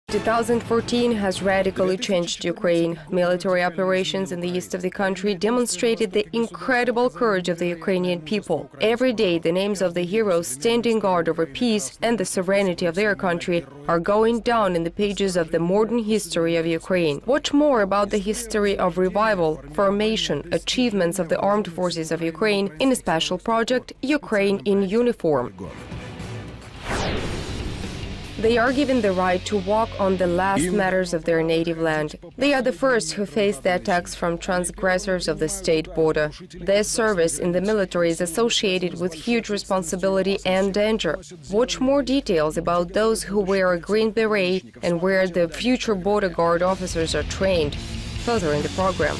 2014 has radically changed Ukraine. Military operations in the east of the country demonstrated the incredible courage of the Ukrainian people. Every day, the names of the heroes standing guard over peace and the sovereignty of their country are going down in the pages of the modern history of Ukraine. Watch more about the history of revival, formation, achievements of the armed forces of Ukraine in a special project, Ukraine in Uniform. They are given the right to walk on the last matters of their native land. They are the first who face the attacks from transgressors of the state border. Their service in the military is associated with huge responsibility and danger. Watch more details about those who wear a green beret and where the future border guard officers are trained further in the program.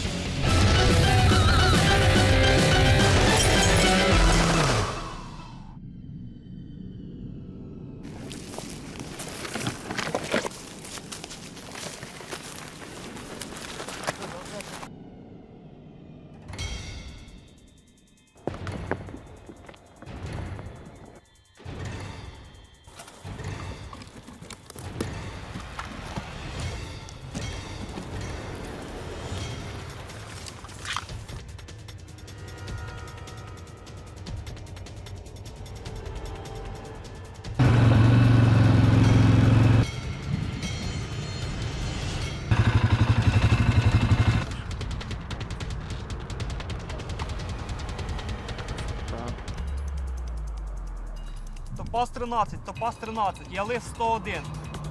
Топаз 13, Топаз 13, Ялис 101,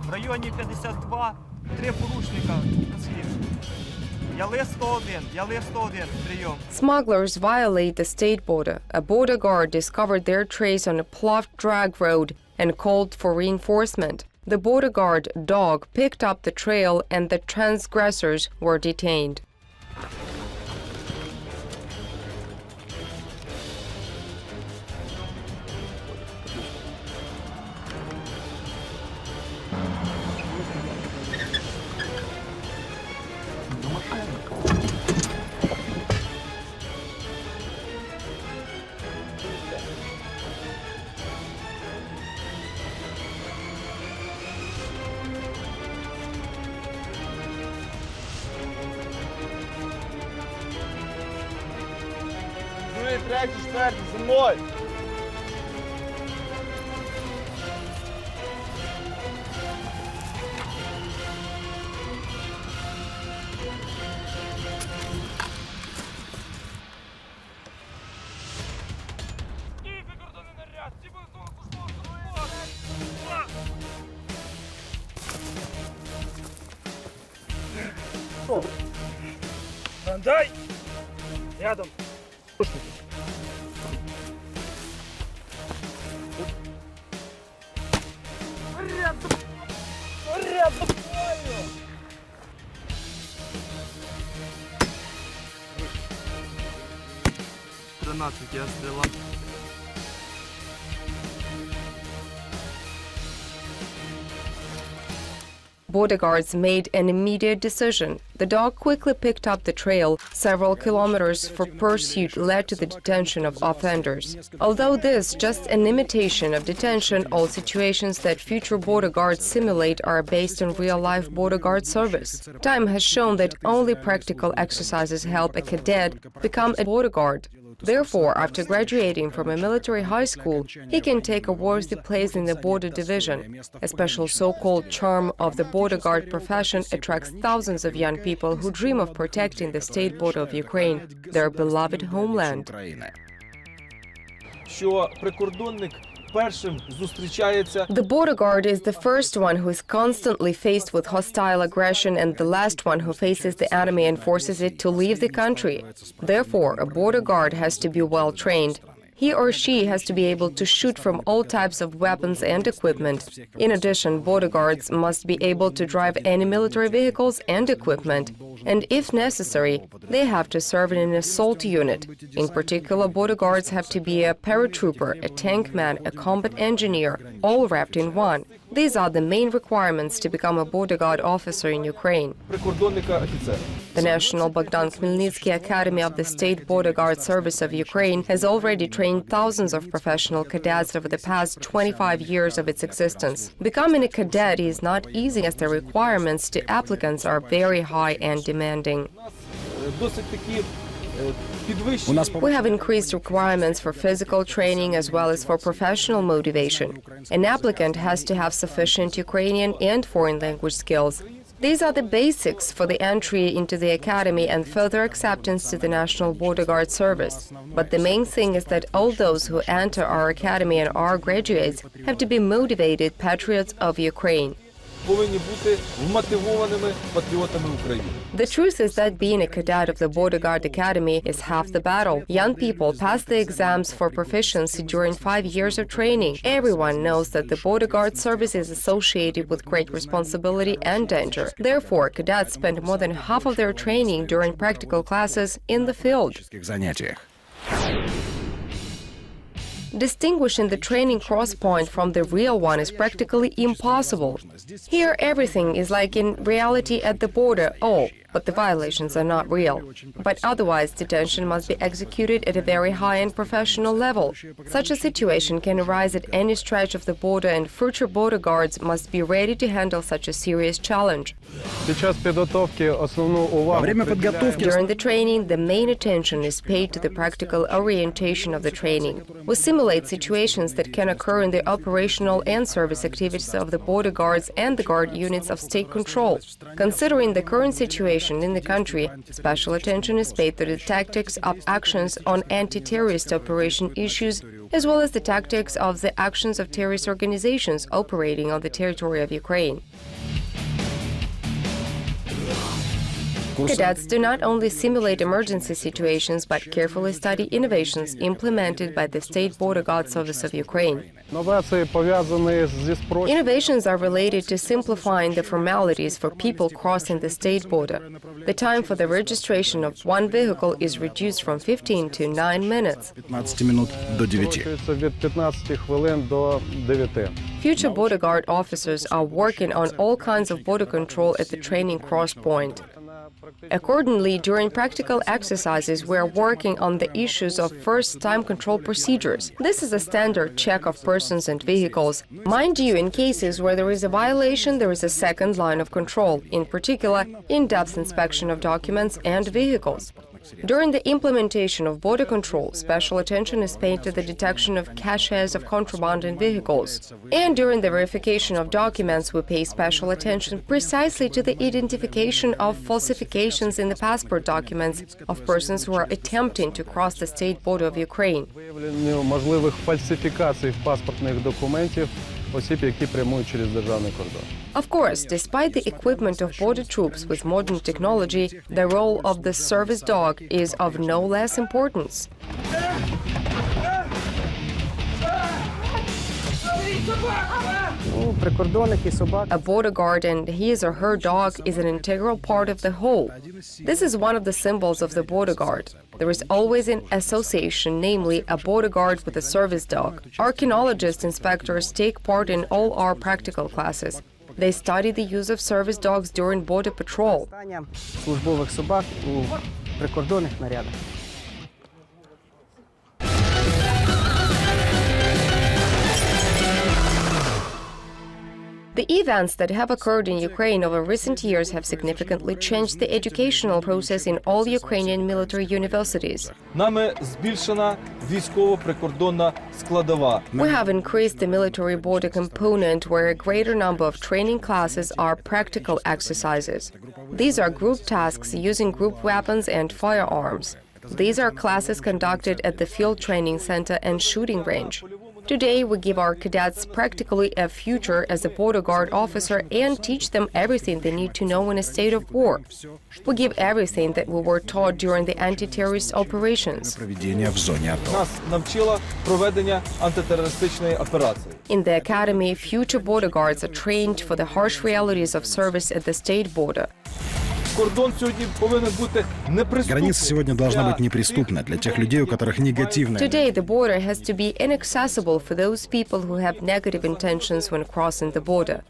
в районі 52, 3 порушника. Ялис 101, Ялис 101, прийом. Smugglers violate the state border. A border guard discovered their trace on a ploughed drag road and called for reinforcement. The border guard dog picked up the trail and the transgressors were detained. Третій, четвертий, за мною! Дай! Рядом! Я стріла. Border guards made an immediate decision. The dog quickly picked up the trail. Several kilometers for pursuit led to the detention of offenders. Although this is just an imitation of detention, all situations that future border guards simulate are based on real-life border guard service. Time has shown that only practical exercises help a cadet become a border guard. Therefore, after graduating from a military high school, he can take a worthy place in the border division. A special so-called charm of the border guard profession attracts thousands of young people who dream of protecting the state border of Ukraine, their beloved homeland. The border guard is the first one who is constantly faced with hostile aggression and the last one who faces the enemy and forces it to leave the country. Therefore, a border guard has to be well trained. He or she has to be able to shoot from all types of weapons and equipment. In addition, border guards must be able to drive any military vehicles and equipment. And if necessary, they have to serve in an assault unit. In particular, border guards have to be a paratrooper, a tank man, a combat engineer, all wrapped in one. These are the main requirements to become a border guard officer in Ukraine. The National Bogdan Khmelnytsky Academy of the State Border Guard Service of Ukraine has already trained thousands of professional cadets over the past 25 years of its existence. Becoming a cadet is not easy as the requirements to applicants are very high and demanding. We have increased requirements for physical training as well as for professional motivation. An applicant has to have sufficient Ukrainian and foreign language skills. These are the basics for the entry into the academy and further acceptance to the National Border Guard Service. But the main thing is that all those who enter our academy and are graduates have to be motivated patriots of Ukraine. The truth is that being a cadet of the Border Guard Academy is half the battle. Young people pass the exams for proficiency during 5 years of training. Everyone knows that the Border Guard service is associated with great responsibility and danger. Therefore, cadets spend more than half of their training during practical classes in the field. Distinguishing the training cross-point from the real one is practically impossible. Here everything is like in reality at the border, but the violations are not real. But otherwise, detention must be executed at a very high and professional level. Such a situation can arise at any stretch of the border, and future border guards must be ready to handle such a serious challenge. During the training, the main attention is paid to the practical orientation of the training. We simulate situations that can occur in the operational and service activities of the border guards and the guard units of state control. Considering the current situation in the country, special attention is paid to the tactics of actions on anti-terrorist operation issues, as well as the tactics of the actions of terrorist organizations operating on the territory of Ukraine. Cadets do not only simulate emergency situations, but carefully study innovations implemented by the State Border Guard Service of Ukraine. Innovations are related to simplifying the formalities for people crossing the state border. The time for the registration of one vehicle is reduced from 15 to 9 minutes. Future border guard officers are working on all kinds of border control at the training cross-point. Accordingly, during practical exercises, we are working on the issues of first-time control procedures. This is a standard check of persons and vehicles. Mind you, in cases where there is a violation, there is a second line of control, in particular, in-depth inspection of documents and vehicles. During the implementation of border control, special attention is paid to the detection of caches of contraband in vehicles. And during the verification of documents, we pay special attention precisely to the identification of falsifications in the passport documents of persons who are attempting to cross the state border of Ukraine. Of course, despite the equipment of border troops with modern technology, the role of the service dog is of no less importance. A border guard and his or her dog is an integral part of the whole. This is one of the symbols of the border guard. There is always an association, namely a border guard with a service dog. Our kinologist inspectors take part in all our practical classes. They study the use of service dogs during border patrol. The events that have occurred in Ukraine over recent years have significantly changed the educational process in all Ukrainian military universities. We have increased the military border component, where a greater number of training classes are practical exercises. These are group tasks using group weapons and firearms. These are classes conducted at the field training center and shooting range. Today, we give our cadets practically a future as a border guard officer and teach them everything they need to know in a state of war. We give everything that we were taught during the anti-terrorist operations. In the academy, future border guards are trained for the harsh realities of service at the state border. Граница сегодня должна быть неприступна для тех людей, у которых негативная. Today, the border has to be inaccessible for those people who have negative intentions when crossing the border.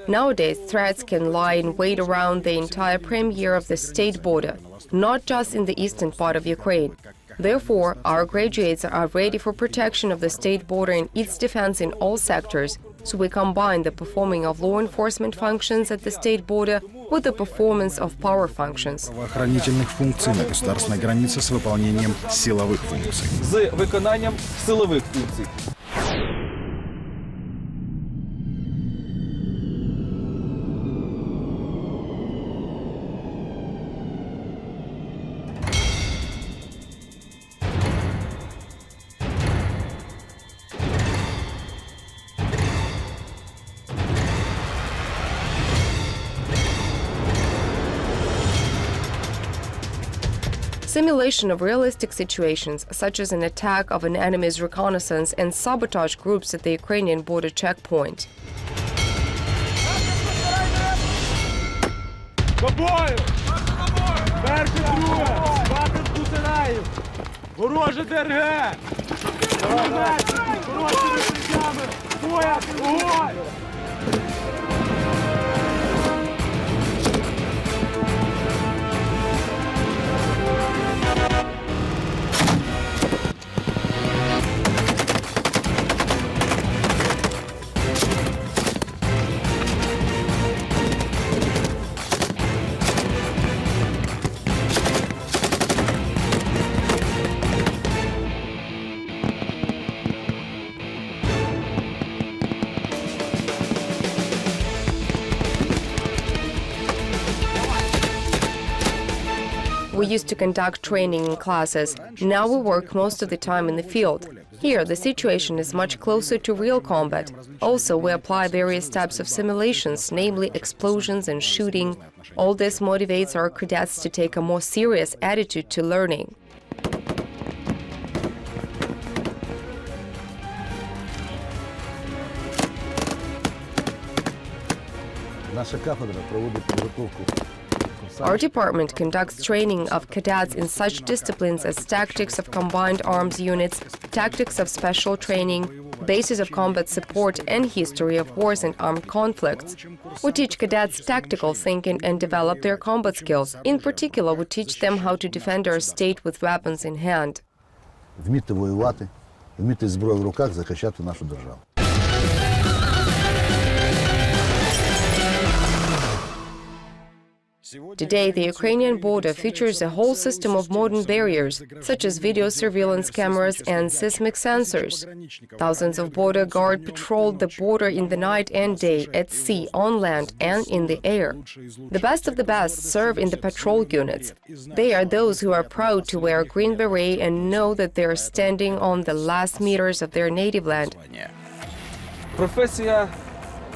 Nowadays, threats can lie in wait around the entire perimeter of the state border, not just in the eastern part of Ukraine. Therefore, our graduates are ready for protection of the state border and its defense in all sectors, so we combine the performing of law enforcement functions at the state border with the performance of power functions. Правоохранительных функций на государственной границе с выполнением силовых функций. З виконанням силових функцій. Simulation of realistic situations, such as an attack of an enemy's reconnaissance and sabotage groups at the Ukrainian border checkpoint. We used to conduct training in classes. Now we work most of the time in the field. Here, the situation is much closer to real combat. Also, we apply various types of simulations, namely explosions and shooting. All this motivates our cadets to take a more serious attitude to learning. Our department conducts training of cadets in such disciplines as tactics of combined arms units, tactics of special training, basis of combat support, and history of wars and armed conflicts. We teach cadets tactical thinking and develop their combat skills. In particular, we teach them how to defend our state with weapons in hand. Вміти воювати, вміти зброю в руках захищати нашу державу. Today, the Ukrainian border features a whole system of modern barriers, such as video surveillance cameras and seismic sensors. Thousands of border guards patrol the border in the night and day, at sea, on land, and in the air. The best of the best serve in the patrol units. They are those who are proud to wear a green beret and know that they are standing on the last meters of their native land. Професія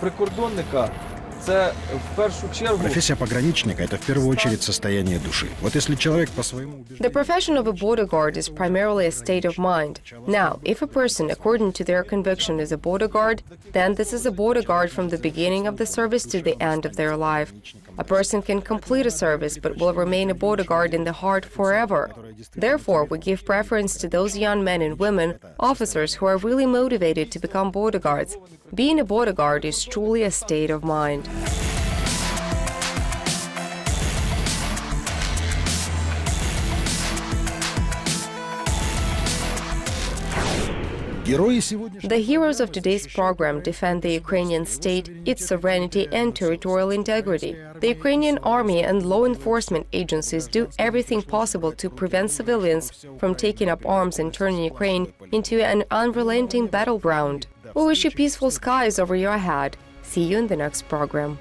прикордонника – це в першу чергу. Профессия пограничника – это в первую очередь состояние души. Вот если человек по своему The profession of a border guard is primarily a state of mind. Now, if a person, according to their conviction, is a border guard, then this is a border guard from the beginning of the service to the end of their life. A person can complete a service but will remain a border guard in the heart forever. Therefore, we give preference to those young men and women, officers who are really motivated to become border guards. Being a border guard is truly a state of mind. The heroes of today's program defend the Ukrainian state, its sovereignty and territorial integrity. The Ukrainian army and law enforcement agencies do everything possible to prevent civilians from taking up arms and turning Ukraine into an unrelenting battleground. We wish you peaceful skies over your head. See you in the next program.